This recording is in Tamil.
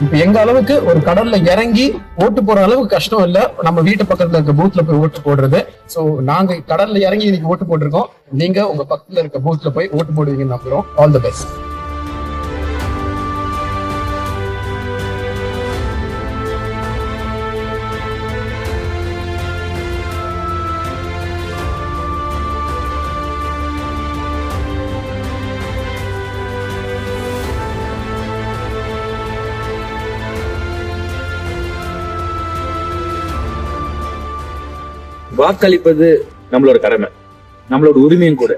இப்ப எங்க அளவுக்கு ஒரு கடல்ல இறங்கி ஓட்டு போற அளவுக்கு கஷ்டம் இல்ல நம்ம வீட்டு பக்கத்துல இருக்க பூத்ல போய் ஓட்டு போடுறது. சோ நாங்க கடல்ல இறங்கி இன்னைக்கு ஓட்டு போட்டிருக்கோம். நீங்க உங்க பக்கத்துல இருக்க பூத்ல போய் ஓட்டு போடுவீங்கன்னு நம்புறோம். All the best. வாக்களிப்பது நம்மளோட கடமை, நம்மளோட உரிமையும் கூட.